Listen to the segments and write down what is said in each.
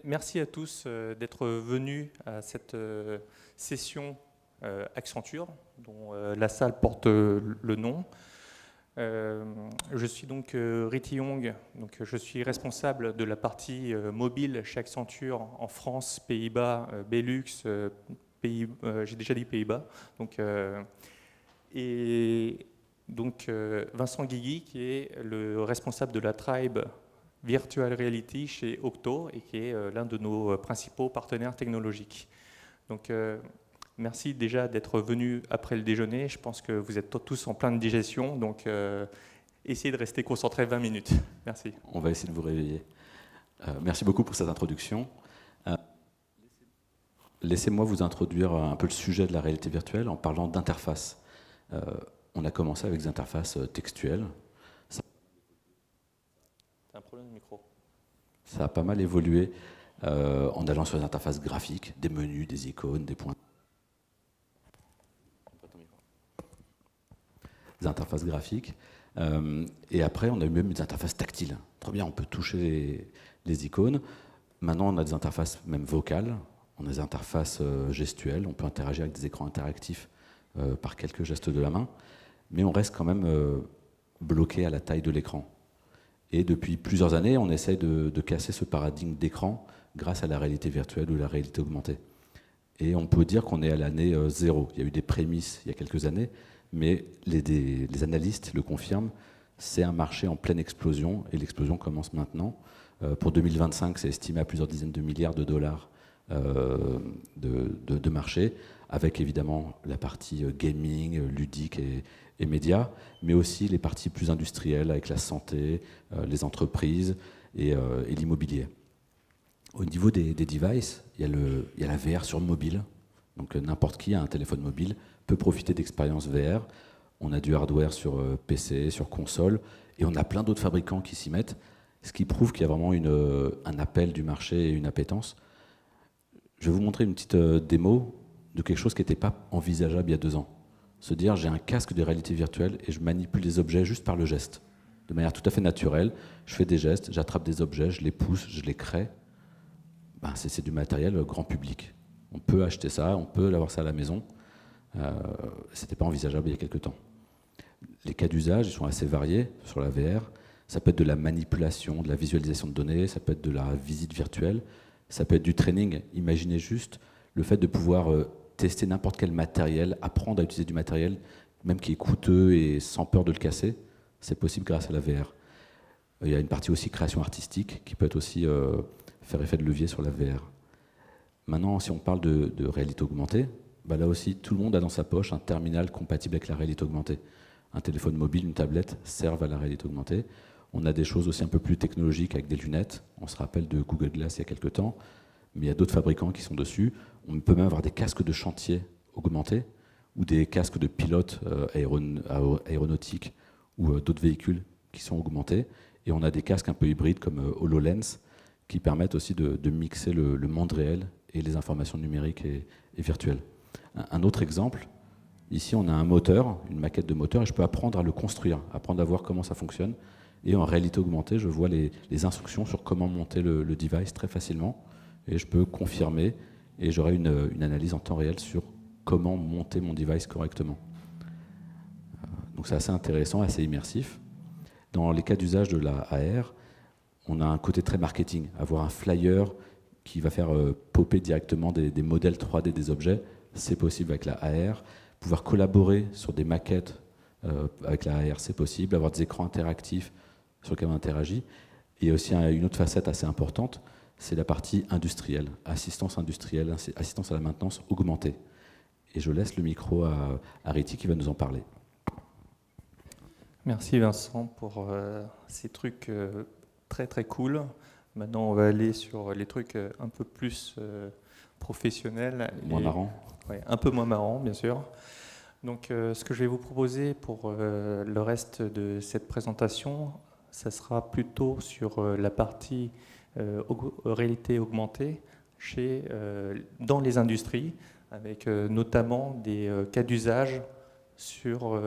Merci à tous d'être venus à cette session Accenture, dont la salle porte le nom. Je suis donc Riti Yong, donc je suis responsable de la partie mobile chez Accenture en France, Pays-Bas, Benelux, j'ai déjà dit Pays-Bas. Et donc Vincent Guigui, qui est le responsable de la tribe Virtual Reality chez Octo et qui est l'un de nos principaux partenaires technologiques. Donc merci déjà d'être venus après le déjeuner. Je pense que vous êtes tous en pleine digestion, donc essayez de rester concentrés 20 minutes. Merci. On va essayer de vous réveiller. Merci beaucoup pour cette introduction. Laissez-moi vous introduire un peu le sujet de la réalité virtuelle en parlant d'interface. On a commencé avec des interfaces textuelles. Un problème de micro. Ça a pas mal évolué en allant sur des interfaces graphiques, des menus, des icônes, des points. Des interfaces graphiques. Et après, on a eu même des interfaces tactiles. Très bien, on peut toucher les icônes. Maintenant, on a des interfaces même vocales. On a des interfaces gestuelles. On peut interagir avec des écrans interactifs par quelques gestes de la main. Mais on reste quand même bloqué à la taille de l'écran. Et depuis plusieurs années, on essaye de casser ce paradigme d'écran grâce à la réalité virtuelle ou la réalité augmentée. Et on peut dire qu'on est à l'année zéro. Il y a eu des prémices il y a quelques années, mais les analystes le confirment, c'est un marché en pleine explosion, et l'explosion commence maintenant. Pour 2025, c'est estimé à plusieurs dizaines de milliards de dollars de marché, avec évidemment la partie gaming, ludique et médias, mais aussi les parties plus industrielles avec la santé, les entreprises et l'immobilier. Au niveau des devices, il y a la VR sur mobile. Donc n'importe qui a un téléphone mobile peut profiter d'expériences VR. On a du hardware sur PC, sur console, et on a plein d'autres fabricants qui s'y mettent, ce qui prouve qu'il y a vraiment un appel du marché et une appétence. Je vais vous montrer une petite démo de quelque chose qui n'était pas envisageable il y a 2 ans. Se dire, j'ai un casque de réalité virtuelle et je manipule des objets juste par le geste. De manière tout à fait naturelle, je fais des gestes, j'attrape des objets, je les pousse, je les crée. Ben, c'est du matériel grand public. On peut acheter ça, on peut avoir ça à la maison. Ce n'était pas envisageable il y a quelques temps. Les cas d'usage sont assez variés sur la VR. Ça peut être de la manipulation, de la visualisation de données, ça peut être de la visite virtuelle, ça peut être du training. Imaginez juste le fait de pouvoir tester n'importe quel matériel, apprendre à utiliser du matériel, même qui est coûteux et sans peur de le casser, c'est possible grâce à la VR. Il y a une partie aussi création artistique qui peut être aussi faire effet de levier sur la VR. Maintenant, si on parle de réalité augmentée, bah là aussi, tout le monde a dans sa poche un terminal compatible avec la réalité augmentée. Un téléphone mobile, une tablette servent à la réalité augmentée. On a des choses aussi un peu plus technologiques avec des lunettes. On se rappelle de Google Glass il y a quelques temps, mais il y a d'autres fabricants qui sont dessus. On peut même avoir des casques de chantier augmentés ou des casques de pilotes aéronautiques ou d'autres véhicules qui sont augmentés. Et on a des casques un peu hybrides comme HoloLens qui permettent aussi de mixer le monde réel et les informations numériques et virtuelles. Un autre exemple, ici on a un moteur, une maquette de moteur, et je peux apprendre à le construire, apprendre à voir comment ça fonctionne. Et en réalité augmentée, je vois les instructions sur comment monter le device très facilement, et je peux confirmer, et j'aurai une analyse en temps réel sur comment monter mon device correctement. Donc c'est assez intéressant, assez immersif. Dans les cas d'usage de la AR, on a un côté très marketing, avoir un flyer qui va faire popper directement des modèles 3D des objets, c'est possible avec la AR. Pouvoir collaborer sur des maquettes avec la AR, c'est possible. Avoir des écrans interactifs sur lesquels on interagit. Et aussi une autre facette assez importante, c'est la partie industrielle, assistance industrielle, assistance à la maintenance augmentée. Et je laisse le micro à Riti qui va nous en parler. Merci Vincent pour ces trucs très très cool. Maintenant, on va aller sur les trucs un peu plus professionnels. Moins marrant. Ouais, un peu moins marrant, bien sûr. Donc, ce que je vais vous proposer pour le reste de cette présentation, ça sera plutôt sur la partie réalité augmentée dans les industries, avec notamment des cas d'usage sur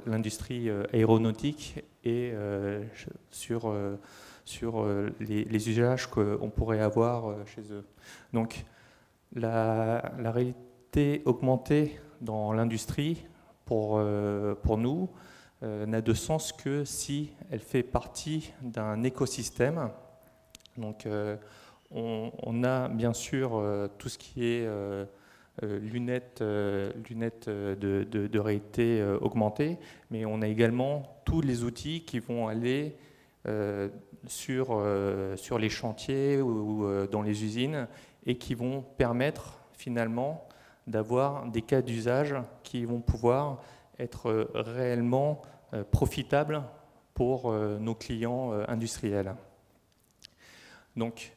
l'industrie aéronautique et sur les usages qu'on pourrait avoir chez eux. Donc la réalité augmentée dans l'industrie, pour nous, n'a de sens que si elle fait partie d'un écosystème. Donc on a bien sûr tout ce qui est lunettes de réalité augmentée, mais on a également tous les outils qui vont aller sur les chantiers ou dans les usines et qui vont permettre finalement d'avoir des cas d'usage qui vont pouvoir être réellement profitables pour nos clients industriels. Donc,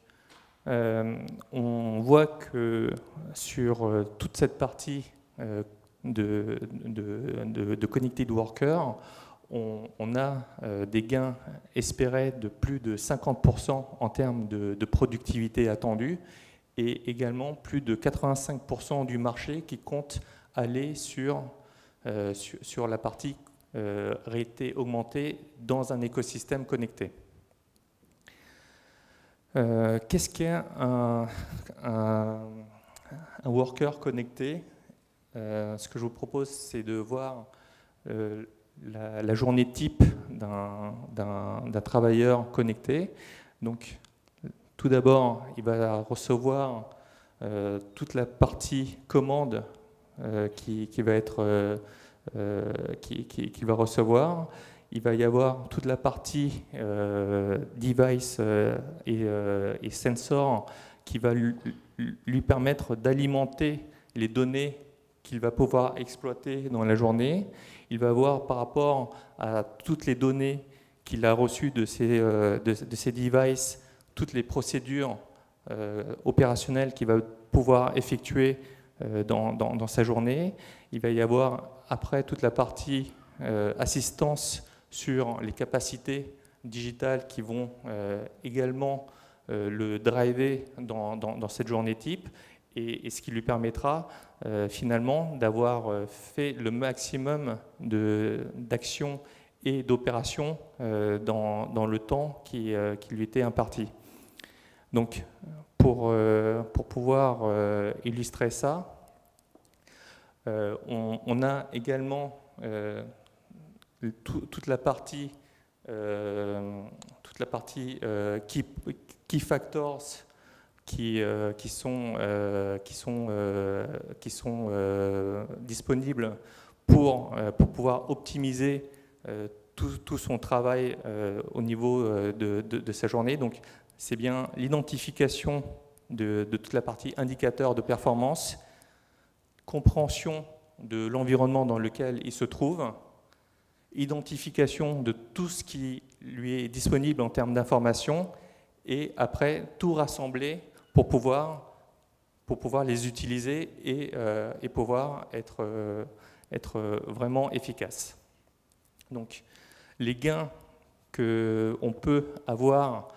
on voit que sur toute cette partie de Connected Worker, on a des gains espérés de plus de 50% en termes de productivité attendue et également plus de 85% du marché qui compte aller sur la partie réalité augmentée dans un écosystème connecté. Qu'est-ce qu'est un worker connecté? Ce que je vous propose, c'est de voir la journée type d'un travailleur connecté. Donc, tout d'abord, il va recevoir toute la partie commande qu'il va recevoir. Il va y avoir toute la partie device et sensor qui va lui permettre d'alimenter les données qu'il va pouvoir exploiter dans la journée. Il va avoir par rapport à toutes les données qu'il a reçues de ces devices, toutes les procédures opérationnelles qu'il va pouvoir effectuer dans sa journée. Il va y avoir après toute la partie assistance sur les capacités digitales qui vont également le driver dans cette journée type et ce qui lui permettra finalement d'avoir fait le maximum d'actions et d'opérations dans le temps qui lui était imparti. Donc pour pouvoir illustrer ça, on a également toute la partie key factors qui sont disponibles pour pouvoir optimiser tout son travail au niveau de sa journée. Donc c'est bien l'identification de toute la partie indicateur de performance, compréhension de l'environnement dans lequel il se trouve, identification de tout ce qui lui est disponible en termes d'informations et après tout rassembler pour pouvoir les utiliser et pouvoir être vraiment efficace. Donc les gains qu'on peut avoir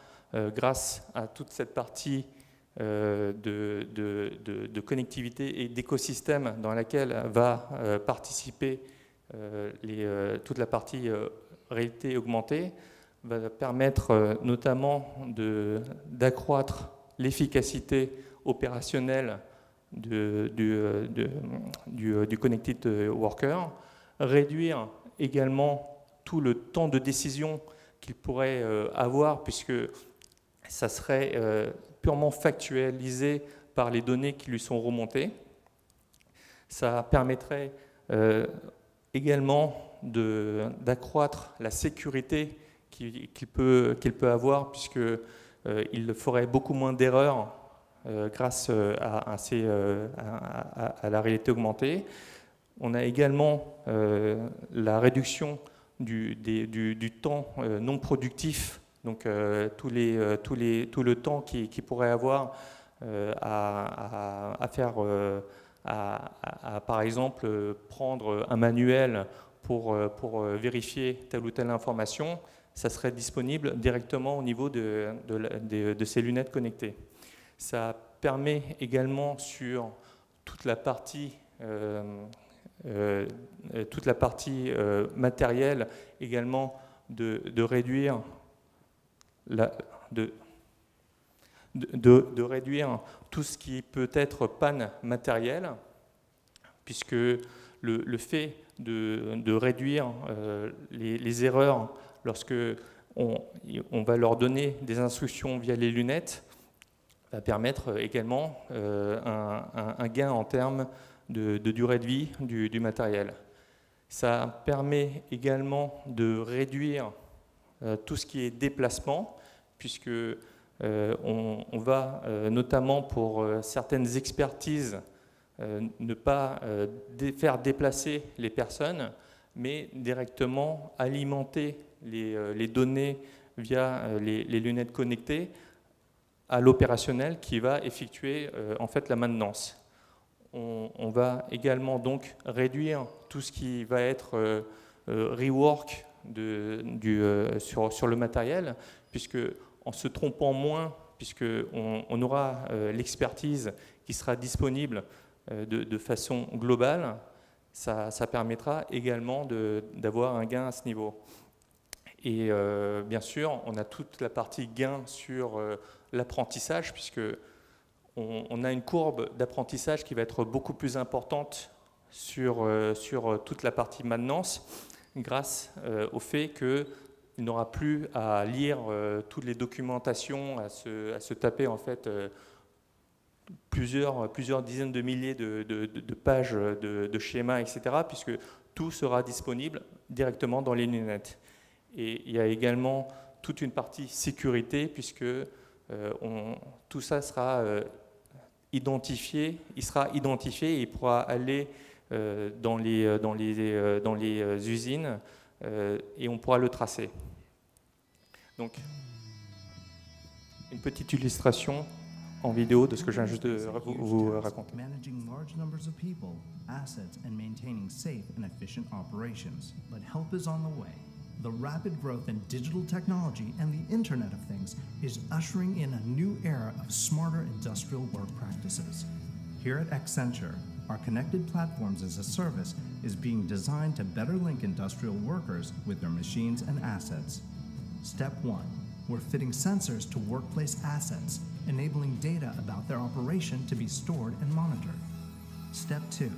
grâce à toute cette partie de connectivité et d'écosystème dans laquelle va participer toute la partie réalité augmentée va permettre notamment d'accroître l'efficacité opérationnelle du Connected Worker, réduire également tout le temps de décision qu'il pourrait avoir puisque ça serait purement factualisé par les données qui lui sont remontées. Ça permettrait également d'accroître la sécurité qu'il peut avoir puisqu'il ferait beaucoup moins d'erreurs grâce à la réalité augmentée. On a également la réduction du temps non productif, donc tout le temps qu'il pourrait avoir à faire, par exemple, prendre un manuel pour vérifier telle ou telle information, ça serait disponible directement au niveau de ces lunettes connectées. Ça permet également sur toute la partie toute la partie matérielle, également de réduire de réduire tout ce qui peut être panne matérielle, puisque le fait de réduire les erreurs lorsque on va leur donner des instructions via les lunettes va permettre également un gain en termes de durée de vie du matériel. Ça permet également de réduire tout ce qui est déplacement, puisque on va notamment pour certaines expertises ne pas faire déplacer les personnes, mais directement alimenter les données via les lunettes connectées à l'opérationnel qui va effectuer en fait la maintenance. On va également donc réduire tout ce qui va être rework sur le matériel, puisque en se trompant moins, puisqu'on aura l'expertise qui sera disponible de façon globale, ça permettra également d'avoir un gain à ce niveau. Et bien sûr, on a toute la partie gain sur l'apprentissage, puisque on a une courbe d'apprentissage qui va être beaucoup plus importante sur toute la partie maintenance, grâce au fait qu'il n'aura plus à lire toutes les documentations, à se taper en fait plusieurs dizaines de milliers de pages de schémas, etc., puisque tout sera disponible directement dans les lunettes. Et il y a également toute une partie sécurité, puisque tout ça sera identifié, il sera identifié et il pourra aller dans les usines et on pourra le tracer. Donc, une petite illustration en vidéo de ce que je viens juste de vous raconter. Managing large numbers of people, assets, and maintaining safe and efficient operations. But help is on the way. The rapid growth in digital technology and the Internet of Things is ushering in a new era of smarter industrial work practices. Here at Accenture, our Connected Platforms as a Service is being designed to better link industrial workers with their machines and assets. Step 1. We're fitting sensors to workplace assets, enabling data about their operation to be stored and monitored. Step 2.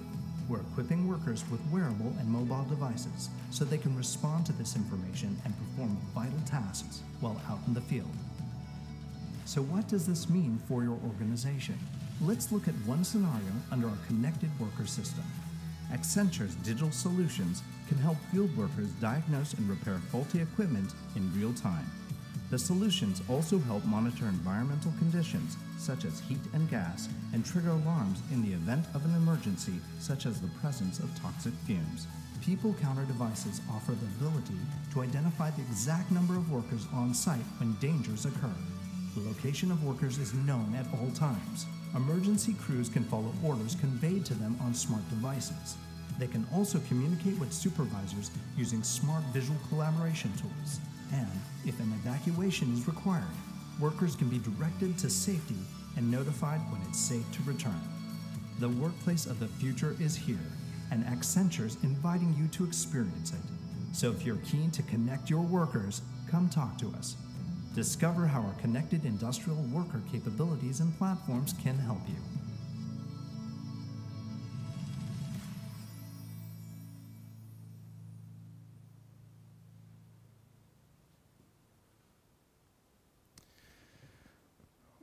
We're equipping workers with wearable and mobile devices so they can respond to this information and perform vital tasks while out in the field. So what does this mean for your organization? Let's look at one scenario under our connected worker system. Accenture's digital solutions can help field workers diagnose and repair faulty equipment in real time. The solutions also help monitor environmental conditions, such as heat and gas, and trigger alarms in the event of an emergency, such as the presence of toxic fumes. People counter devices offer the ability to identify the exact number of workers on site when dangers occur. The location of workers is known at all times. Emergency crews can follow orders conveyed to them on smart devices. They can also communicate with supervisors using smart visual collaboration tools. And if an evacuation is required, workers can be directed to safety and notified when it's safe to return. The workplace of the future is here, and Accenture's inviting you to experience it. So if you're keen to connect your workers, come talk to us. Discover how our connected industrial worker capabilities and platforms can help you.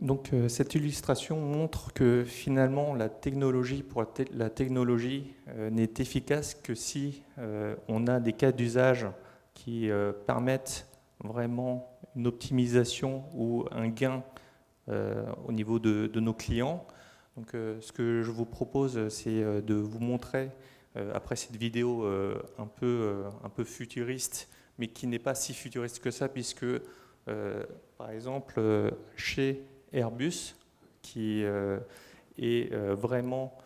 Donc cette illustration montre que finalement la technologie n'est efficace que si on a des cas d'usage qui permettent vraiment une optimisation ou un gain au niveau de nos clients. Donc ce que je vous propose, c'est de vous montrer, après cette vidéo un peu futuriste, mais qui n'est pas si futuriste que ça, puisque par exemple chez Airbus, qui est vraiment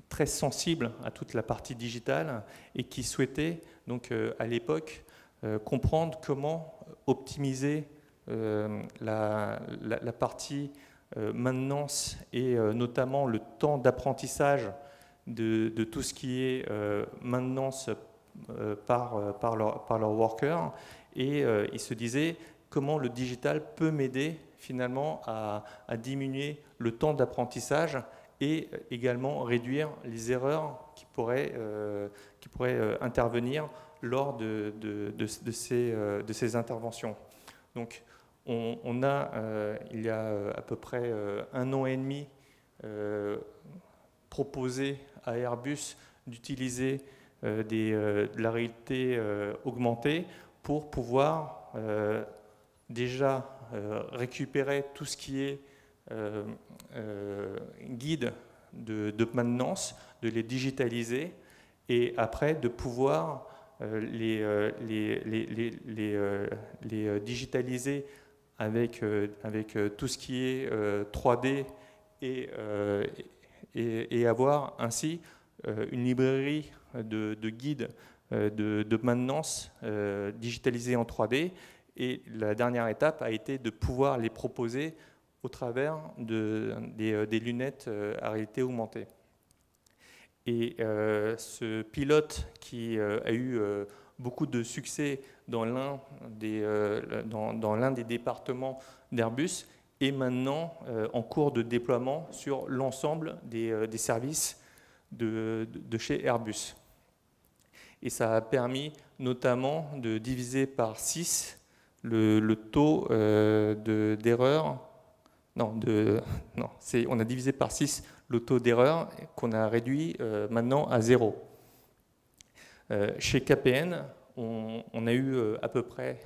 très sensible à toute la partie digitale et qui souhaitait donc à l'époque comprendre comment optimiser la partie maintenance et notamment le temps d'apprentissage de tout ce qui est maintenance par leur worker, et ils se disaient comment le digital peut m'aider finalement à diminuer le temps d'apprentissage et également réduire les erreurs qui pourraient intervenir lors de ces interventions. Donc, on a, il y a à peu près 1 an et demi, proposé à Airbus d'utiliser de la réalité augmentée pour pouvoir déjà récupérer tout ce qui est guide de maintenance, de les digitaliser et après de pouvoir les digitaliser avec tout ce qui est 3D et avoir ainsi une librairie de guides de maintenance digitalisés en 3D. Et la dernière étape a été de pouvoir les proposer au travers des lunettes à réalité augmentée. Et ce pilote qui a eu beaucoup de succès dans l'un des départements d'Airbus est maintenant en cours de déploiement sur l'ensemble des services de chez Airbus. Et ça a permis notamment de diviser par 6 le taux d'erreur. On a divisé par 6 le taux d'erreur qu'on a réduit maintenant à 0. Chez KPN, on a eu à peu près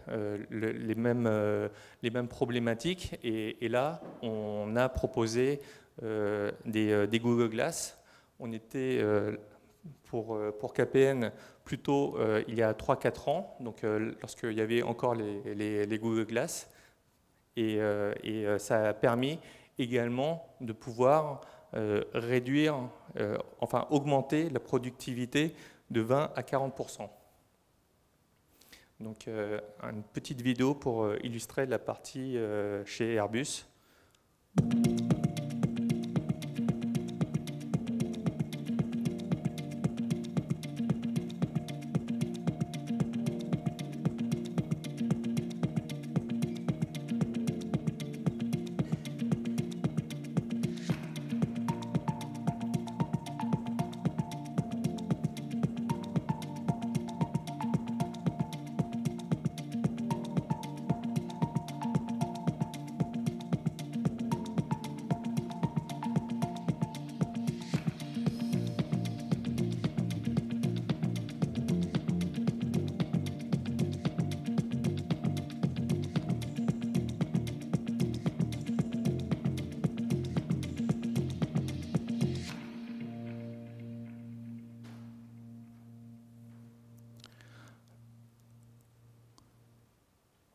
les mêmes problématiques et là, on a proposé des Google Glass. On était pour KPN plutôt il y a 3-4 ans, donc lorsqu'il y avait encore les Google Glass. Et ça a permis également de pouvoir réduire, augmenter la productivité de 20 à 40%. Donc une petite vidéo pour illustrer la partie chez Airbus.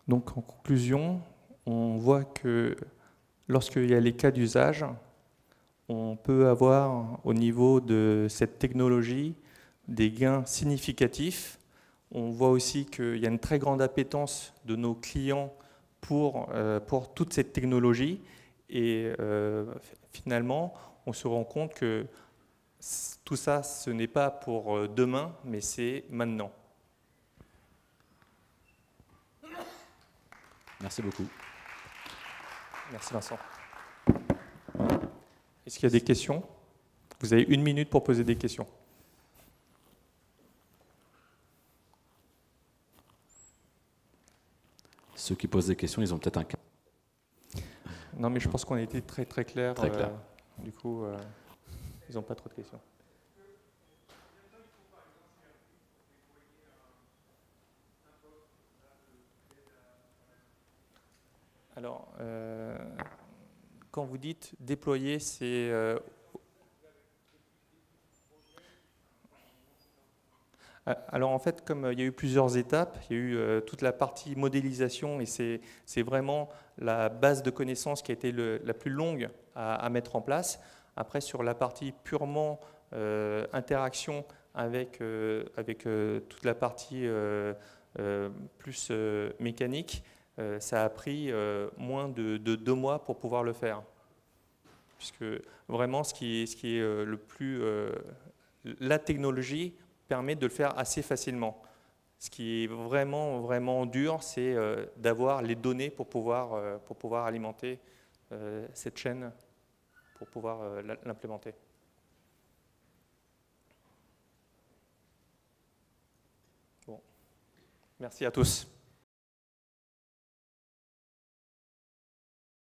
Donc en conclusion, on voit que lorsqu'il y a les cas d'usage, on peut avoir au niveau de cette technologie des gains significatifs. On voit aussi qu'il y a une très grande appétence de nos clients pour toute cette technologie et finalement, on se rend compte que tout ça, ce n'est pas pour demain, mais c'est maintenant. Merci beaucoup. Merci Vincent. Est-ce qu'il y a des questions? Vous avez 1 minute pour poser des questions. Ceux qui posent des questions, ils ont peut-être un cas. Non, mais je pense qu'on a été très très clair. Très clair. Du coup, ils n'ont pas trop de questions. Alors, quand vous dites déployer, c'est... Alors en fait, comme il y a eu plusieurs étapes, il y a eu toute la partie modélisation et c'est vraiment la base de connaissances qui a été la plus longue à mettre en place. Après, sur la partie purement interaction avec toute la partie plus mécanique, ça a pris moins de 2 mois pour pouvoir le faire. Puisque vraiment, ce qui est le plus la technologie permet de le faire assez facilement. Ce qui est vraiment, vraiment dur, c'est d'avoir les données pour pouvoir alimenter cette chaîne, pour pouvoir l'implémenter. Bon. Merci à tous.